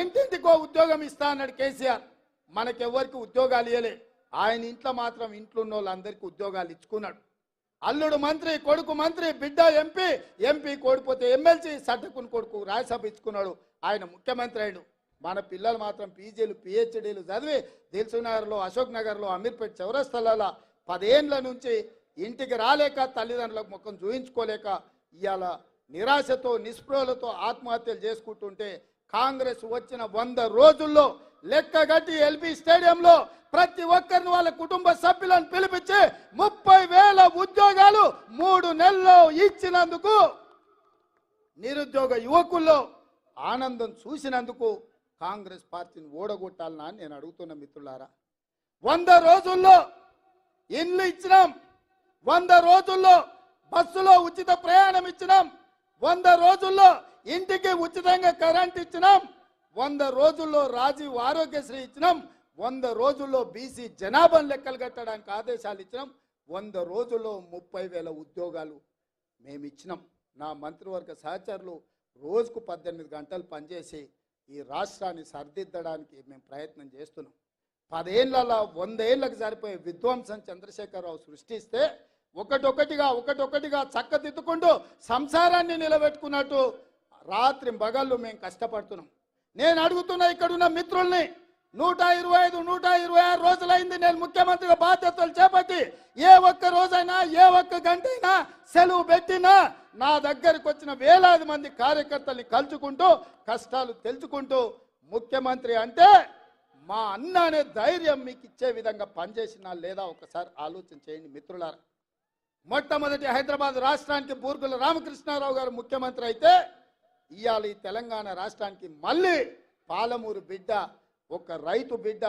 ఇంటింటికో ఉద్యోగం ఇస్తా అన్నాడు కేసీఆర్. మనకెవ్వరికి ఉద్యోగాలు ఇవ్వలే, ఆయన ఇంట్లో మాత్రం ఇంట్లో ఉన్న వాళ్ళందరికీ ఉద్యోగాలు ఇచ్చుకున్నాడు. అల్లుడు మంత్రి, కొడుకు మంత్రి, బిడ్డ ఎంపీ, ఎంపీ కోడిపోతే ఎమ్మెల్సీ, సట్టకుని కొడుకు రాజ్యసభ ఇచ్చుకున్నాడు, ఆయన ముఖ్యమంత్రి అయ్యాడు. మన పిల్లలు మాత్రం పీజీలు పిహెచ్డీలు చదివి దిల్సుఖ్నగర్లో, అశోక్ నగర్లో, అమీర్పేట చౌరస్తాలలో 10 ఏళ్ల నుంచి ఇంటికి రాలేక తల్లిదండ్రులకు ముఖం చూయించుకోలేక ఇవాళ నిరాశతో నిస్పృహలతో ఆత్మహత్యలు చేసుకుంటుంటే కాంగ్రెస్ వచ్చిన 100 రోజుల్లో లెక్కగట్టి ఎల్బీ స్టేడియంలో ప్రతి ఒక్కరిని వాళ్ళ కుటుంబ సభ్యులను పిలిపించి 30,000 ఉద్యోగాలు 3 నెలల్లో ఇచ్చినందుకు నిరుద్యోగ యువకుల్లో ఆనందం చూసినందుకు కాంగ్రెస్ పార్టీని ఓడగొట్టాలనా నేను అడుగుతున్న మిత్రులారా. 100 రోజుల్లో ఇల్లు ఇచ్చినాం, 100 రోజుల్లో బస్సులో ఉచిత ప్రయాణం ఇచ్చినాం, 100 రోజుల్లో ఇంటికి ఉచితంగా కరెంట్ ఇచ్చినాం, 100 రోజుల్లో రాజీవ్ ఆరోగ్యశ్రీ ఇచ్చినాం, 100 రోజుల్లో బీసీ జనాభాను లెక్కలు కట్టడానికి ఆదేశాలు ఇచ్చినాం, 100 రోజుల్లో 30,000 ఉద్యోగాలు మేము ఇచ్చినాం. నా మంత్రివర్గ సహచరులు రోజుకు 18 గంటలు పనిచేసి ఈ రాష్ట్రాన్ని సరిదిద్దడానికి మేము ప్రయత్నం చేస్తున్నాం. 10 ఏళ్లలో 100 ఏళ్లకు సరిపోయే విధ్వంసం చంద్రశేఖరరావు సృష్టిస్తే ఒకటొకటిగా చక్కదిద్దుకుంటూ సంసారాన్ని నిలబెట్టుకున్నట్టు రాత్రి పగళ్ళు మేము కష్టపడుతున్నాం. నేను అడుగుతున్నా ఇక్కడున్న మిత్రుల్ని, 125, 126 రోజులైంది నేను ముఖ్యమంత్రిగా బాధ్యతలు చేపట్టి, ఏ ఒక్క రోజైనా ఏ ఒక్క గంట అయినా సెలవు పెట్టినా నా దగ్గరకు వచ్చిన వేలాది మంది కార్యకర్తల్ని కలుచుకుంటూ కష్టాలు తెలుసుకుంటూ ముఖ్యమంత్రి అంటే మా అన్న అనే ధైర్యం మీకు ఇచ్చే విధంగా పనిచేసినా లేదా ఒకసారి ఆలోచన చేయండి మిత్రులారా. మొట్టమొదటి హైదరాబాద్ రాష్ట్రానికి బూర్గుల రామకృష్ణారావు గారు ముఖ్యమంత్రి అయితే ఇవాళ ఈ తెలంగాణ రాష్ట్రానికి మళ్ళీ పాలమూరు బిడ్డ, ఒక రైతు బిడ్డ,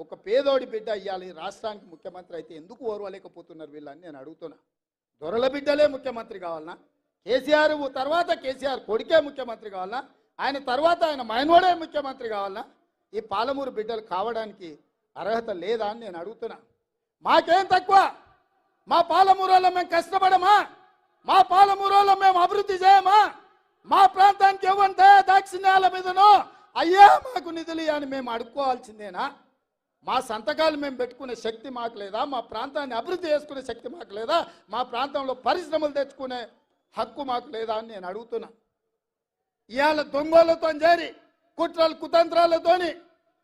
ఒక పేదోడి బిడ్డ ఇవాళ ఈ రాష్ట్రానికి ముఖ్యమంత్రి అయితే ఎందుకు ఓర్వలేకపోతున్నారు వీళ్ళని నేను అడుగుతున్నా. దొరల బిడ్డలే ముఖ్యమంత్రి కావాలన్నా? కేసీఆర్ తర్వాత కేసీఆర్ కొడుకే ముఖ్యమంత్రి కావాలన్నా? ఆయన తర్వాత ఆయన మైనోడే ముఖ్యమంత్రి కావాలన్నా? ఈ పాలమూరు బిడ్డలు కావడానికి అర్హత లేదా అని నేను అడుగుతున్నా. మాకేం తక్కువ? మా పాలమూరులో మేము కష్టపడమా? మా పాలమూరులో మేము అభివృద్ధి చేయమా? మా ప్రాంతానికి ఇవ్వంటే దాక్షిణ్యాల మీదనో అయ్యా మాకు నిధులు అని మేము అడుక్కోవాల్సిందేనా? మా సంతకాలు మేము పెట్టుకునే శక్తి మాకు లేదా? మా ప్రాంతాన్ని అభివృద్ధి చేసుకునే శక్తి మాకు లేదా? మా ప్రాంతంలో పరిశ్రమలు తెచ్చుకునే హక్కు మాకు లేదా అని నేను అడుగుతున్నా. ఇవాళ దొంగలతో చేరి కుట్రలు కుతంత్రాలతోని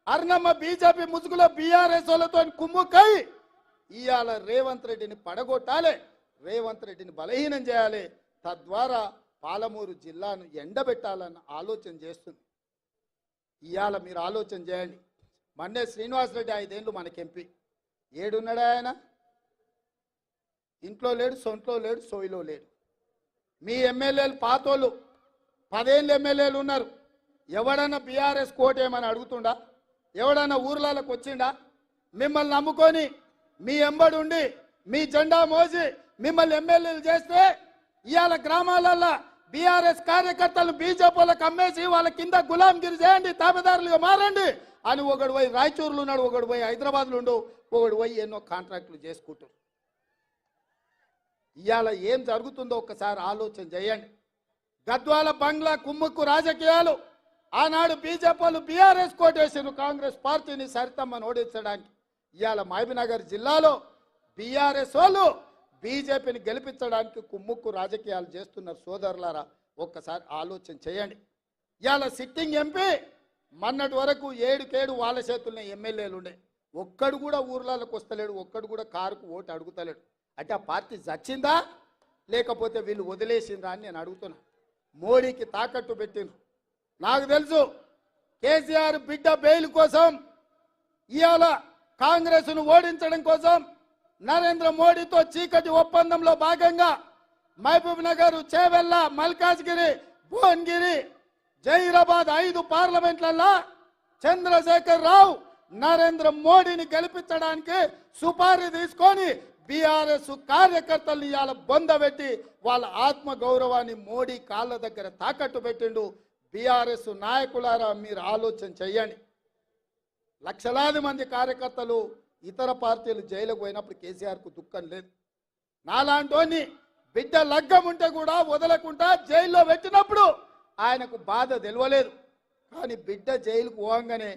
అర్ణమ్మ బీజేపీ ముసుగులో బీఆర్ఎస్ వాళ్ళతో కుమ్ముకై ఇవాళ రేవంత్ రెడ్డిని పడగొట్టాలి, రేవంత్ రెడ్డిని బలహీనం చేయాలి, తద్వారా పాలమూరు జిల్లాను ఎండబెట్టాలన్న ఆలోచన చేస్తుంది. ఇవాళ మీరు ఆలోచన చేయండి. మన్నే శ్రీనివాసరెడ్డి 5 ఏళ్ళు మనకి ఎంపీ, ఏడున్నాడు ఆయన? ఇంట్లో లేడు, సొంట్లో లేడు, సోయిలో లేడు. మీ ఎమ్మెల్యేలు పాతోళ్ళు 10 ఏళ్ళు ఎమ్మెల్యేలు ఉన్నారు. ఎవడన్నా బీఆర్ఎస్ కోటేమని అడుగుతుండా? ఎవడన్నా ఊర్లలోకి వచ్చిండా? మిమ్మల్ని నమ్ముకొని మీ ఎంబడి ఉండి మీ జెండా మోసి మిమ్మల్ని ఎమ్మెల్యేలు చేస్తే ఇవాళ గ్రామాలల్లో బీఆర్ఎస్ కార్యకర్తలు బీజేపీలకు అమ్మేసి వాళ్ళ కింద గులాంగిరి చేయండి, తాబేదారులుగా మారండి అని ఒకడు పోయి రాయచూరులో ఉన్నాడు, ఒకడు పోయి హైదరాబాద్లో ఉండు, ఒకడు పోయి ఎన్నో కాంట్రాక్టులు చేసుకుంటారు. ఇవాళ ఏం జరుగుతుందో ఒక్కసారి ఆలోచన చేయండి. గద్వాల బంగ్లా కుమ్ముక్కు రాజకీయాలు, ఆనాడు బీజేపీలు బీఆర్ఎస్ కోటేసారు కాంగ్రెస్ పార్టీని సరితమ్మని ఓడించడానికి. ఇవాళ మహబూబ్నగర్ జిల్లాలో బీఆర్ఎస్ వాళ్ళు బీజేపీని గెలిపించడానికి కుమ్ముక్కు రాజకీయాలు చేస్తున్నారు. సోదరులారా ఒక్కసారి ఆలోచన చేయండి. ఇవాళ సిట్టింగ్ ఎంపీ మొన్నటి వరకు 7 వాళ్ళ చేతుల్లో ఎమ్మెల్యేలు ఉండే, ఒక్కడు కూడా ఊర్లలోకి వస్తలేడు, ఒక్కడు కూడా కారుకు ఓటు అడుగుతలేడు. అంటే ఆ పార్టీ చచ్చిందా లేకపోతే వీళ్ళు వదిలేసిందా అని నేను అడుగుతున్నా. మోడీకి తాకట్టు పెట్టిండ్రు. నాకు తెలుసు కేసీఆర్ బిడ్డ బెయిల్ కోసం ఇవాళ కాంగ్రెస్ను ఓడించడం కోసం నరేంద్ర మోడీతో చీకటి ఒప్పందంలో భాగంగా మహబూబ్ నగర్, చేవెళ్ళ, మల్కాజ్గిరి, భువనగిరి, జహీరాబాద్ 5 పార్లమెంట్లలో చంద్రశేఖర్ రావు నరేంద్ర మోడీని గెలిపించడానికి సుపారీ తీసుకొని బీఆర్ఎస్ కార్యకర్తల్ని ఇవాళ బొందబెట్టి వాళ్ళ ఆత్మ గౌరవాన్ని మోడీ కాళ్ళ దగ్గర తాకట్టు పెట్టిండు. బీఆర్ఎస్ నాయకులారా మీరు ఆలోచన చెయ్యండి. లక్షలాది మంది కార్యకర్తలు ఇతర పార్టీలు జైలుకు పోయినప్పుడు కేసీఆర్కు దుఃఖం లేదు. నాలాంటోని బిడ్డ లగ్గం ఉంటే కూడా వదలకుండా జైల్లో పెట్టినప్పుడు ఆయనకు బాధ తెలియలేదు. కానీ బిడ్డ జైలుకు పోగానే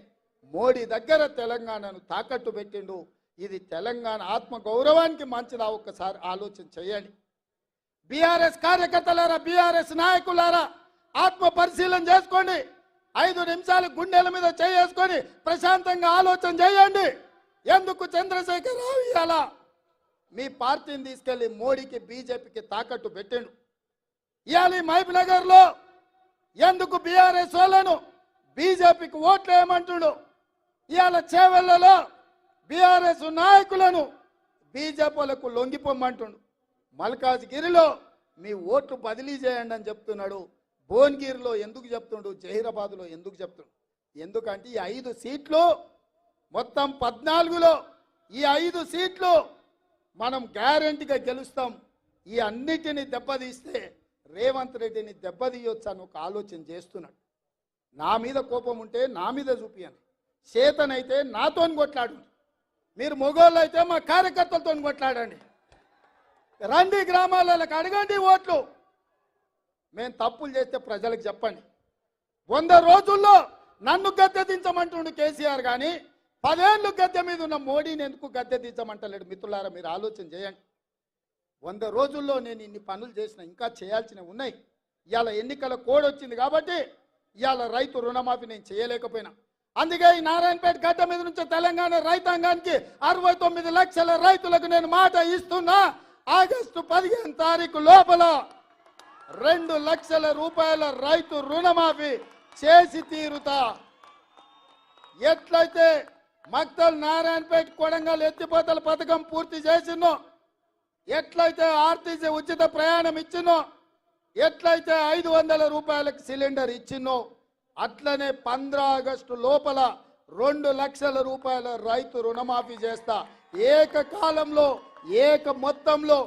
మోడీ దగ్గర తెలంగాణను తాకట్టు పెట్టిండు. ఇది తెలంగాణ ఆత్మ గౌరవానికి మంచిదా? ఒక్కసారి ఆలోచన చేయండి. బీఆర్ఎస్ కార్యకర్తలారా, బీఆర్ఎస్ నాయకులారా, ఆత్మ పరిశీలన చేసుకోండి. 5 నిమిషాలు గుండెల మీద చేసుకొని ప్రశాంతంగా ఆలోచన చేయండి. ఎందుకు చంద్రశేఖర్ రావు ఇవాళ మీ పార్టీని తీసుకెళ్లి మోడీకి, బీజేపీకి తాకట్టు పెట్టిండు? ఇవాళ మహబూబ్ నగర్ లో ఎందుకు బీఆర్ఎస్ వాళ్ళను బీజేపీకి ఓట్లు వేయమంటుడు? ఇవాళ చేవెళ్లలో బీఆర్ఎస్ నాయకులను బీజేపీలకు లొంగిపోమంటుండు. మల్కాజ్గిరిలో మీ ఓట్లు బదిలీ చేయండి అని చెప్తున్నాడు. భువనగిరిలో ఎందుకు చెప్తుండు? జహీరాబాద్లో ఎందుకు చెప్తుండు? ఎందుకంటే ఈ 5 సీట్లు మొత్తం 14లో ఈ 5 సీట్లు మనం గ్యారెంటీగా గెలుస్తాం. ఈ అన్నిటిని దెబ్బతీస్తే రేవంత్ రెడ్డిని దెబ్బతీయొచ్చు అని ఒక ఆలోచన చేస్తున్నాడు. నా మీద కోపం ఉంటే నా మీద చూపియండి, చేతనైతే నాతో కొట్లాడు. మీరు మొగోళ్ళు అయితే మా కార్యకర్తలతో కొట్లాడండి. రండి గ్రామాలకు అడగండి ఓట్లు. మేము తప్పులు చేస్తే ప్రజలకు చెప్పండి. 100 రోజుల్లో నన్ను గద్దె దించమంటుండు కేసీఆర్, కానీ 10 ఏళ్ళు గద్దె మీద ఉన్న మోడీని ఎందుకు గద్దె దించమంటలేడు? మిత్రులారా మీరు ఆలోచన చేయండి. 100 రోజుల్లో నేను ఇన్ని పనులు చేసిన, ఇంకా చేయాల్సినవి ఉన్నాయి. ఇవాళ ఎన్నికల కోడ్ వచ్చింది కాబట్టి ఇవాళ రైతు రుణమాఫీ నేను చేయలేకపోయినా. అందుకే ఈ నారాయణపేట గడ్డ మీద నుంచి తెలంగాణ రైతాంగానికి 69 లక్షల రైతులకు నేను మాట ఇస్తున్నా. ఆగస్టు 15 తారీఖు లోపల 2 లక్షల రూపాయల రైతు రుణమాఫీ చేసి తీరుతా. ఎట్లయితే మక్తల్, నారాయణపేట, కొడంగల్ ఎత్తిపోతల పథకం పూర్తి చేసినో, ఎట్లయితే ఆర్టీసీ ఉచిత ప్రయాణం ఇచ్చినో, ఎట్లయితే 500 రూపాయలకు సిలిండర్ ఇచ్చినో, అట్లనే 15 ఆగస్టు లోపల 2 లక్షల రూపాయల రైతు రుణమాఫీ చేస్తా. ఏకకాలంలో ఏక మొత్తంలో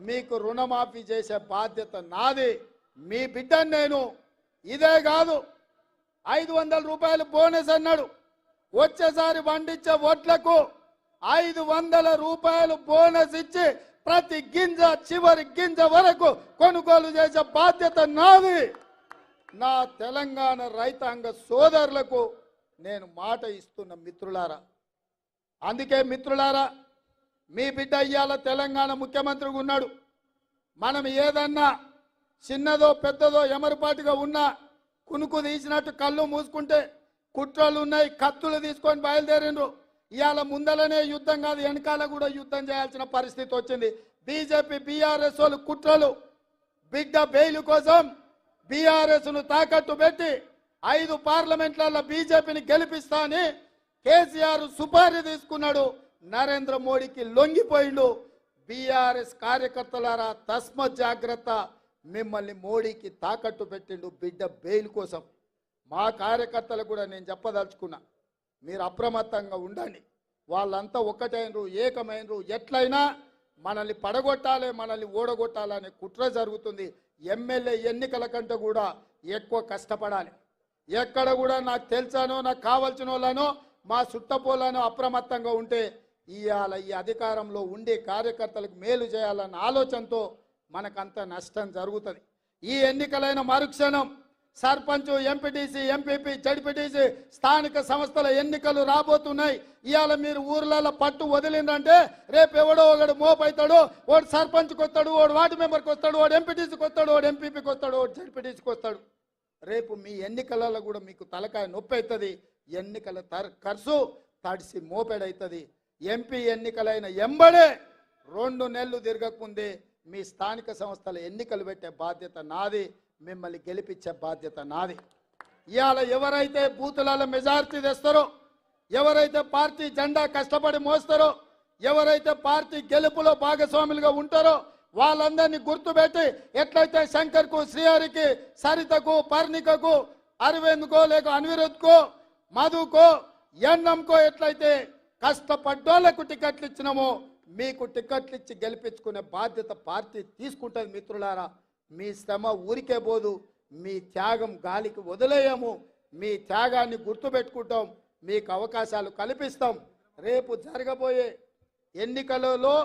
మీకు రుణమాఫీ చేసే బాధ్యత నాది. మీ బిడ్డను నేను. ఇదే కాదు, 500 రూపాయలు బోనస్ అన్నాడు. వచ్చేసారి పండించే వడ్లకు 500 రూపాయలు బోనస్ ఇచ్చి ప్రతి గింజ, చివరి గింజ వరకు కొనుగోలు చేసే బాధ్యత నాది. నా తెలంగాణ రైతాంగ సోదరులకు నేను మాట ఇస్తున్న మిత్రులారా. అందుకే మిత్రులారా, మీ బిడ్డ ఇయ్యాల తెలంగాణ ముఖ్యమంత్రిగా ఉన్నాడు. మనం ఏదన్నా చిన్నదో పెద్దదో ఎమరుపాటుగా ఉన్నా కునుకు తీసినట్టు కళ్ళు మూసుకుంటే కుట్రలు ఉన్నాయి, కత్తులు తీసుకొని బయలుదేరిండ్రు. ఇవాళ ముందలనే యుద్ధం కాదు, వెనకాల కూడా యుద్ధం చేయాల్సిన పరిస్థితి వచ్చింది. బీజేపీ, బీఆర్ఎస్ వాళ్ళు కుట్రలు. బిడ్డ బెయిల్ కోసం బీఆర్ఎస్ను తాకట్టు పెట్టి 5 పార్లమెంట్లలో బీజేపీని గెలిపిస్తా అని కేసీఆర్ సుపారీ తీసుకున్నాడు. నరేంద్ర మోడీకి లొంగిపోయిండు. బీఆర్ఎస్ కార్యకర్తలారా తస్మత్ జాగ్రత్త, మిమ్మల్ని మోడీకి తాకట్టు పెట్టిండు బిడ్డ బెయిల్ కోసం. మా కార్యకర్తలకు కూడా నేను చెప్పదలుచుకున్నా, మీరు అప్రమత్తంగా ఉండండి. వాళ్ళంతా ఒక్కటైనరు, ఏకమైనరు. ఎట్లయినా మనల్ని పడగొట్టాలి, మనల్ని ఓడగొట్టాలనే కుట్ర జరుగుతుంది. ఎమ్మెల్యే ఎన్నికల కంటే కూడా ఎక్కువ కష్టపడాలి. ఎక్కడ కూడా నాకు తెలుసానో, నాకు కావాల్సిన వాళ్ళనో, మా చుట్టపోలను అప్రమత్తంగా ఉంటే ఇవాళ ఈ అధికారంలో ఉండే కార్యకర్తలకు మేలు చేయాలన్న ఆలోచనతో మనకంత నష్టం జరుగుతుంది. ఈ ఎన్నికలైన మరుక్షణం సర్పంచ్, ఎంపీటీసీ, ఎంపీపీ, జడ్పీటీసీ, స్థానిక సంస్థల ఎన్నికలు రాబోతున్నాయి. ఇవాళ మీరు ఊర్లలో పట్టు వదిలిందంటే రేపు ఎవడో ఒకడు మోపైతాడు. వాడు సర్పంచ్కి వస్తాడు, వాడు వార్డు మెంబర్కి వస్తాడు, వాడు ఎంపీటీసీకి వస్తాడు, వాడు ఎంపీపీకి వస్తాడు, వాడు జడ్పీటీసీకి వస్తాడు. రేపు మీ ఎన్నికలలో కూడా మీకు తలకాయ నొప్పి అవుతుంది. ఎన్నికల ఖర్చు తడిసి మోపెడవుతుంది. ఎంపీ ఎన్నికలైన ఎంబడే 2 నెలలు తిరగకముందే మీ స్థానిక సంస్థల ఎన్నికలు పెట్టే బాధ్యత నాది. మిమ్మల్ని గెలిపించే బాధ్యత నాది. ఇవాళ ఎవరైతే బూతులలో మెజారిటీ తెస్తారో ఎవరైతే పార్టీ జెండా కష్టపడి మోస్తారో, ఎవరైతే పార్టీ గెలుపులో భాగస్వాములుగా ఉంటారో వాళ్ళందరినీ గుర్తుపెట్టి ఎట్లయితే శంకర్కు, శ్రీహరికి, సరితకు, పర్ణికకు, అరవింద్కో లేక అనిరుద్ధ్కో, మధుకో, ఎన్నంకో ఎట్లయితే కష్టపడ్డోళ్లకు టికెట్లు ఇచ్చినామో మీకు టికెట్లు ఇచ్చి గెలిపించుకునే బాధ్యత పార్టీ తీసుకుంటుంది. మిత్రులారా, మీ శ్రమ ఊరికే పోదు, మీ త్యాగం గాలికి వదిలేయము. మీ త్యాగాన్ని గుర్తుపెట్టుకుంటాం, మీకు అవకాశాలు కల్పిస్తాం. రేపు జరగబోయే ఎన్నికలలో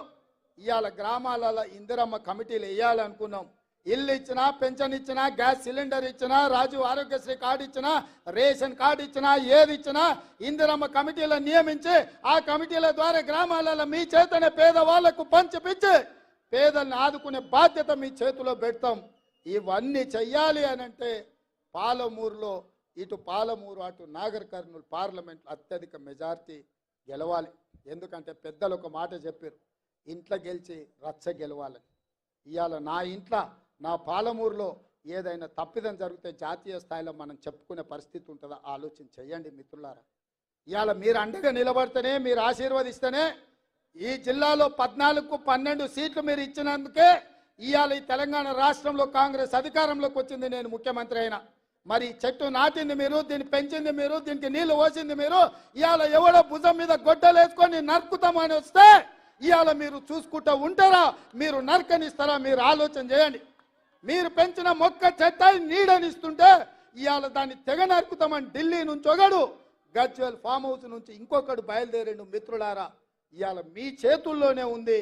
ఇవాళ గ్రామాలలో ఇందిరమ్మ కమిటీలు వేయాలనుకున్నాం. ఇల్లు ఇచ్చినా, పెన్షన్ ఇచ్చినా, గ్యాస్ సిలిండర్ ఇచ్చినా, రాజీవ్ ఆరోగ్యశ్రీ కార్డు ఇచ్చినా, రేషన్ కార్డు ఇచ్చినా, ఏది ఇచ్చినా ఇందిరమ్మ కమిటీలను నియమించి ఆ కమిటీల ద్వారా గ్రామాలలో మీ చేతనే పేదవాళ్లకు పంచిపించి పేదల్ని ఆదుకునే బాధ్యత మీ చేతిలో పెడతాం. ఇవన్నీ చెయ్యాలి అని అంటే పాలమూరులో ఇటు పాలమూరు అటు నాగర్ కర్నూలు పార్లమెంట్ అత్యధిక మెజార్టీ గెలవాలి. ఎందుకంటే పెద్దలు ఒక మాట చెప్పారు, ఇంట్లో గెలిచి రచ్చ గెలవాలని. ఇవాళ నా ఇంట్లో నా పాలమూరులో ఏదైనా తప్పిదం జరిగితే జాతీయ స్థాయిలో మనం చెప్పుకునే పరిస్థితి ఉంటుందా ఆలోచన చేయండి మిత్రులారా. ఇవాళ మీరు అండగా నిలబడితేనే, మీరు ఆశీర్వదిస్తేనే ఈ జిల్లాలో 14కు 12 సీట్లు మీరు ఇచ్చినందుకే ఇవాళ ఈ తెలంగాణ రాష్ట్రంలో కాంగ్రెస్ అధికారంలోకి వచ్చింది. నేను ముఖ్యమంత్రి అయినా మరి చెట్టు నాటింది మీరు, దీన్ని పెంచింది మీరు, దీనికి నీళ్లు పోసింది మీరు. ఇవాళ ఎవడో భుజం మీద గొడ్డలేసుకొని నరుకుతామని వస్తే ఇవాళ మీరు చూసుకుంటూ ఉంటారా? మీరు నరకనిస్తారా? మీరు ఆలోచన చేయండి. మీరు పెంచిన మొక్క చెట్టాయి నీడనిస్తుంటే ఇవాళ దాన్ని తెగ నరుకుతామని ఢిల్లీ నుంచి ఒకడు, గజ్వెల్ ఫామ్ హౌస్ నుంచి ఇంకొకడు బయలుదేరిండు. మిత్రులారా, ఇవాళ మీ చేతుల్లోనే ఉంది.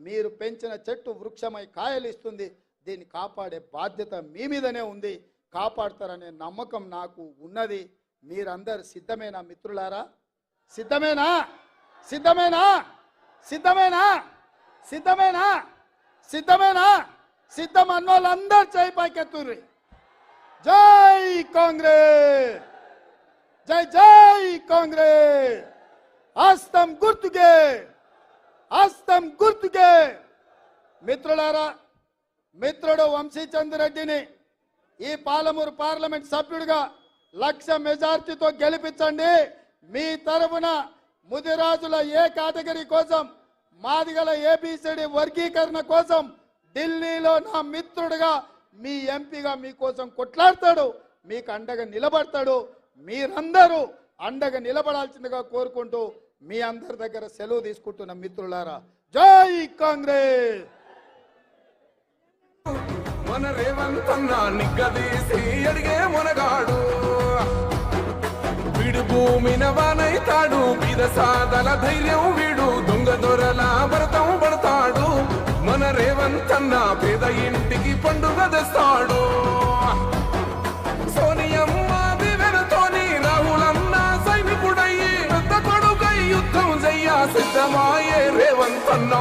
మీరు పెంచిన చెట్టు వృక్షమై కాయలు ఇస్తుంది. దీన్ని కాపాడే బాధ్యత మీ మీదనే ఉంది. కాపాడతారనే నమ్మకం నాకు ఉన్నది. మీరందరు సిద్ధమేనా మిత్రులారా? సిద్ధమేనా? సిద్ధమేనా? సిద్ధమేనా? సిద్ధమేనా? సిద్ధమేనా? సిద్ధం అన్న వాళ్ళందరూ చేయి పైకెత్తుర్రి. జై కాంగ్రెస్, జై జై కాంగ్రెస్. హస్తం గుర్తుకే, హస్తం గుర్తుకే. మిత్రులారా, మిత్రుడు వంశీచంద్రెడ్డిని ఈ పాలమూరు పార్లమెంట్ సభ్యుడిగా 1,00,000 మెజార్టీతో గెలిపించండి. మీ తరఫున ముదిరాజుల ఏ కేటగిరీ కోసం, మాదిగల ఏబిసిడి వర్గీకరణ కోసం ఢిల్లీలో నా మిత్రుడిగా మీ ఎంపీగా మీకోసం కొట్లాడతాడు, మీకు అండగా నిలబడతాడు. మీరందరూ అండగా నిలబడాల్సిందిగా కోరుకుంటూ మీ అందరి దగ్గర సెలవు తీసుకుంటున్న మిత్రులారా, జై కాంగ్రెస్. మన రేవంతన్న నిగ్గదీసి అడిగే మునగాడు, వీడు భూమిన వానైతాడు, బీద సాదల ధైర్యం వీడు, దొంగ దొరల భరతం పడతాడు. మన రేవంతన్న పేద ఇంటికి పండుగ తెస్తాడు. సోనియమ్మ దివెనతోని రాహులన్న సైనికుడయ్యి పెద్ద కొడుకై యుద్ధం చెయ్య సిద్ధమాయే రేవంతన్న.